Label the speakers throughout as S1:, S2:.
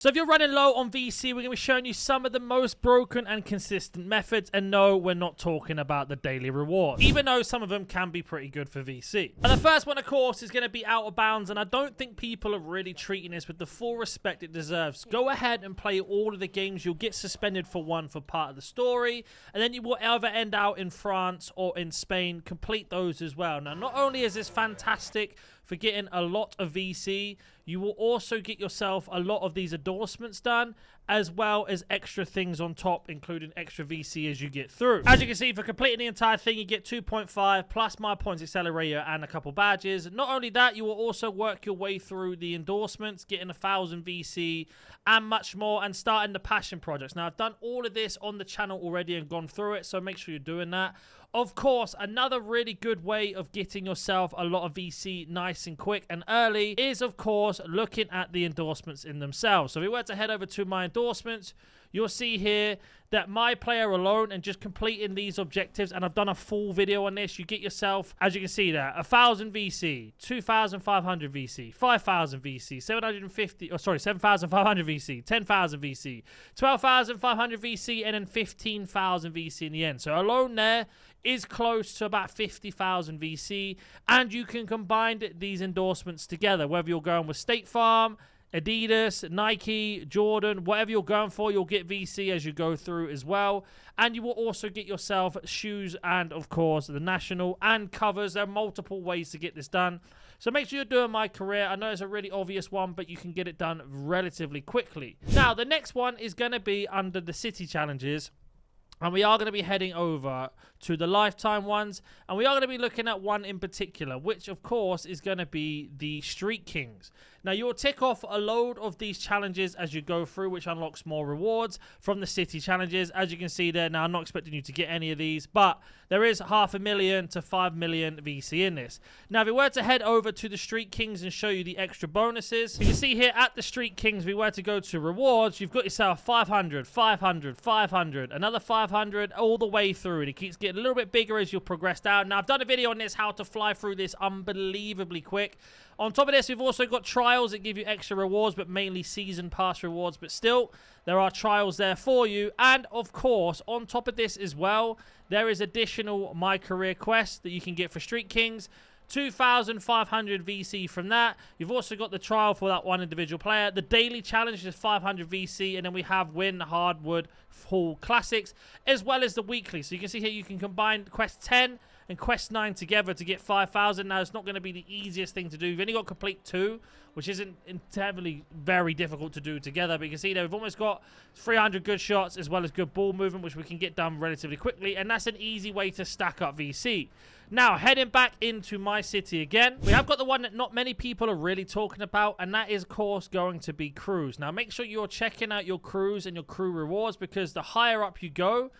S1: So if you're running low on VC, we're going to be showing you some of the most broken and consistent methods. And no, we're not talking about the daily rewards, even though some of them can be pretty good for VC. And the first one, of course, is going to be out of bounds. And I don't think people are really treating this with the full respect it deserves. Go ahead and play all of the games. You'll get suspended for one for part of the story. And then you will either end out in France or in Spain. Complete those as well. Now, not only is this fantastic for getting a lot of VC, you will also get yourself a lot of these endorsements done, as well as extra things on top, including extra VC as you get through. As you can see, for completing the entire thing, you get 2.5 plus my points accelerator and a couple badges. Not only that, you will also work your way through the endorsements, getting 1,000 VC and much more, and starting the passion projects. Now, I've done all of this on the channel already and gone through it, so make sure you're doing that. Of course, another really good way of getting yourself a lot of VC nice and quick and early is, of course, looking at the endorsements in themselves. So if we were to head over to my endorsements, you'll see here that my player alone and just completing these objectives, and I've done a full video on this, you get yourself, as you can see there, 1,000 VC, 2,500 VC, 5,000 VC, 7,500 VC, 10,000 VC, 12,500 VC, and then 15,000 VC in the end. So alone there is close to about 50,000 VC, and you can combine these endorsements together, whether you're going with State Farm, Adidas, Nike, Jordan, whatever you're going for, you'll get VC as you go through as well. And you will also get yourself shoes and, of course, the national and covers. There are multiple ways to get this done. So make sure you're doing my career. I know it's a really obvious one, but you can get it done relatively quickly. Now, the next one is going to be under the city challenges. And we are going to be heading over to the lifetime ones. And we are going to be looking at one in particular, which, of course, is going to be the Street Kings. Now, you'll tick off a load of these challenges as you go through, which unlocks more rewards from the city challenges. As you can see there, now, I'm not expecting you to get any of these, but there is 500,000 to 5 million VC in this. Now, if we were to head over to the Street Kings and show you the extra bonuses, you can see here at the Street Kings, if we were to go to rewards, you've got yourself 500, 500, 500, another 500, all the way through, and it keeps getting a little bit bigger as you progress down. Now, I've done a video on this, how to fly through this unbelievably quick. On top of this, we've also got trials that give you extra rewards, but mainly season pass rewards. But still, there are trials there for you. And, of course, on top of this as well, there is additional My Career quests that you can get for Street Kings. 2,500 VC from that. You've also got the trial for that one individual player. The daily challenge is 500 VC, and then we have Win Hardwood Hall Classics, as well as the weekly. So you can see here you can combine Quest 10 and Quest 9 together to get 5,000. Now, it's not going to be the easiest thing to do. You've only got to complete 2, which isn't entirely very difficult to do together. But you can see there we've almost got 300 good shots as well as good ball movement, which we can get done relatively quickly. And that's an easy way to stack up VC. Now, heading back into my city again, we have got the one that not many people are really talking about, and that is, of course, going to be crews. Now, make sure you're checking out your crews and your crew rewards, because the higher up you go,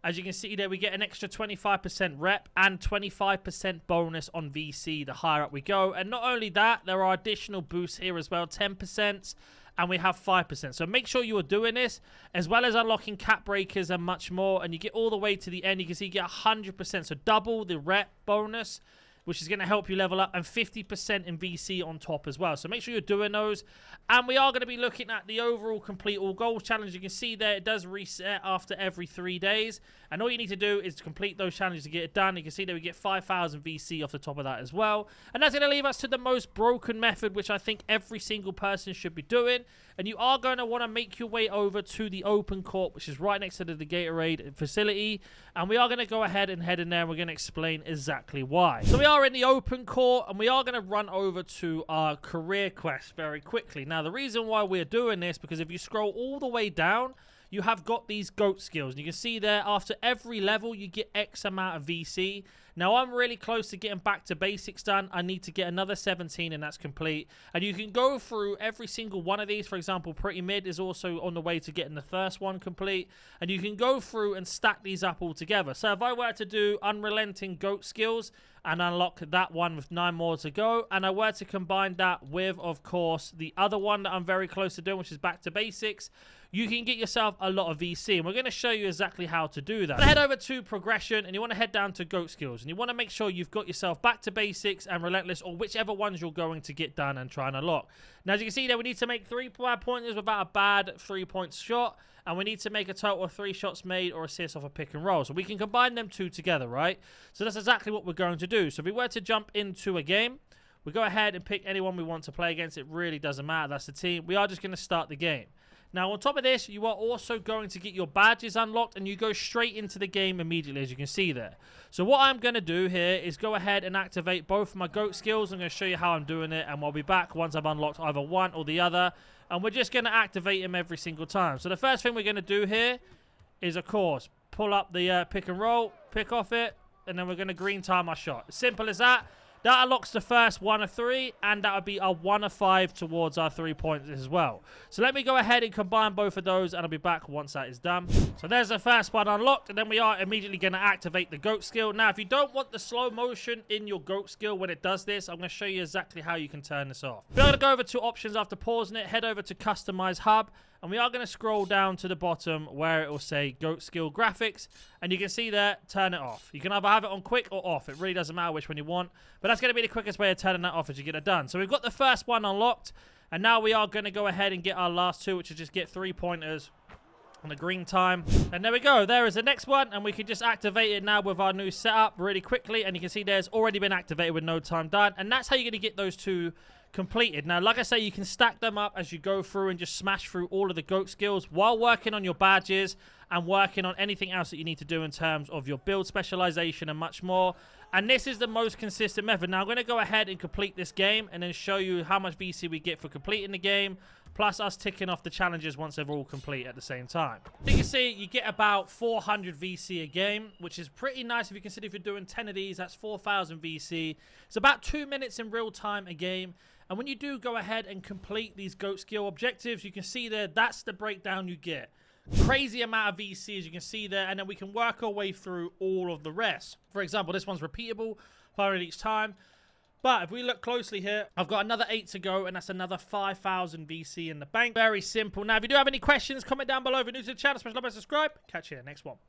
S1: as you can see there, we get an extra 25% rep and 25% bonus on VC the higher up we go. And not only that, there are additional boosts here as well, 10%, and we have 5%. So make sure you are doing this, as well as unlocking cap breakers and much more. And you get all the way to the end. You can see you get 100%, so double the rep bonus, which is going to help you level up, and 50% in VC on top as well. So make sure you're doing those. And we are going to be looking at the overall complete all goals challenge. You can see there it does reset after every 3 days. And all you need to do is complete those challenges to get it done. You can see there we get 5,000 VC off the top of that as well. And that's going to leave us to the most broken method, which I think every single person should be doing. And you are going to want to make your way over to the open court, which is right next to the Gatorade facility. And we are going to go ahead and head in there, and we're going to explain exactly why. So we are in the open court, and we are going to run over to our career quest very quickly. Now, the reason why we're doing this, because if you scroll all the way down, you have got these GOAT skills. And you can see there, after every level, you get X amount of VC. Now, I'm really close to getting back to basics done. I need to get another 17, and that's complete. And you can go through every single one of these. For example, Pretty Mid is also on the way to getting the first one complete. And you can go through and stack these up all together. So if I were to do Unrelenting GOAT skills and unlock that one with 9 more to go, and I were to combine that with, of course, the other one that I'm very close to doing, which is Back to Basics, you can get yourself a lot of VC. And we're going to show you exactly how to do that. Head over to Progression, and you want to head down to GOAT skills. And you want to make sure you've got yourself Back to Basics and Relentless, or whichever ones you're going to get done and try and unlock. Now, as you can see there, we need to make 3 pointers without a bad 3-point shot. And we need to make a total of 3 shots made or assists off a pick and roll. So we can combine them 2 together, right? So that's exactly what we're going to do. So if we were to jump into a game, we go ahead and pick anyone we want to play against. It really doesn't matter. That's the team. We are just going to start the game. Now, on top of this, you are also going to get your badges unlocked, and you go straight into the game immediately, as you can see there. So what I'm going to do here is go ahead and activate both of my GOAT skills. I'm going to show you how I'm doing it, and we'll be back once I've unlocked either one or the other. And we're just going to activate them every single time. So the first thing we're going to do here is, of course, pull up the pick and roll, pick off it, and then we're going to green time our shot. Simple as that. That unlocks the first 1 of 3, and that would be our 1 of 5 towards our 3 points as well. So let me go ahead and combine both of those, and I'll be back once that is done. So there's the first one unlocked, and then we are immediately going to activate the GOAT skill. Now, if you don't want the slow motion in your GOAT skill when it does this, I'm going to show you exactly how you can turn this off. We're going to go over to options after pausing it, head over to customize hub, and we are going to scroll down to the bottom where it will say GOAT skill graphics. And you can see there, turn it off. You can either have it on quick or off. It really doesn't matter which one you want. But that's going to be the quickest way of turning that off as you get it done. So we've got the first one unlocked. And now we are going to go ahead and get our last 2, which is just get 3 pointers on the green time. And there we go. There is the next one. And we can just activate it now with our new setup really quickly. And you can see there's already been activated with no time done. And that's how you're going to get those 2 completed. Now, like I say, you can stack them up as you go through and just smash through all of the GOAT skills while working on your badges and working on anything else that you need to do in terms of your build specialization and much more. And this is the most consistent method. Now, I'm going to go ahead and complete this game and then show you how much VC we get for completing the game, plus us ticking off the challenges once they're all complete at the same time. You can see you get about 400 VC a game, which is pretty nice if you consider if you're doing 10 of these, that's 4,000 VC. It's about 2 minutes in real time a game. And when you do go ahead and complete these GOAT skill objectives, you can see there, that's the breakdown you get. Crazy amount of VC, as you can see there, and then we can work our way through all of the rest. For example, this one's repeatable, 500 each time. But if we look closely here, I've got another 8 to go, and that's another 5,000 VC in the bank. Very simple. Now, if you do have any questions, comment down below. If you're new to the channel, smash like and subscribe. Catch you in the next one.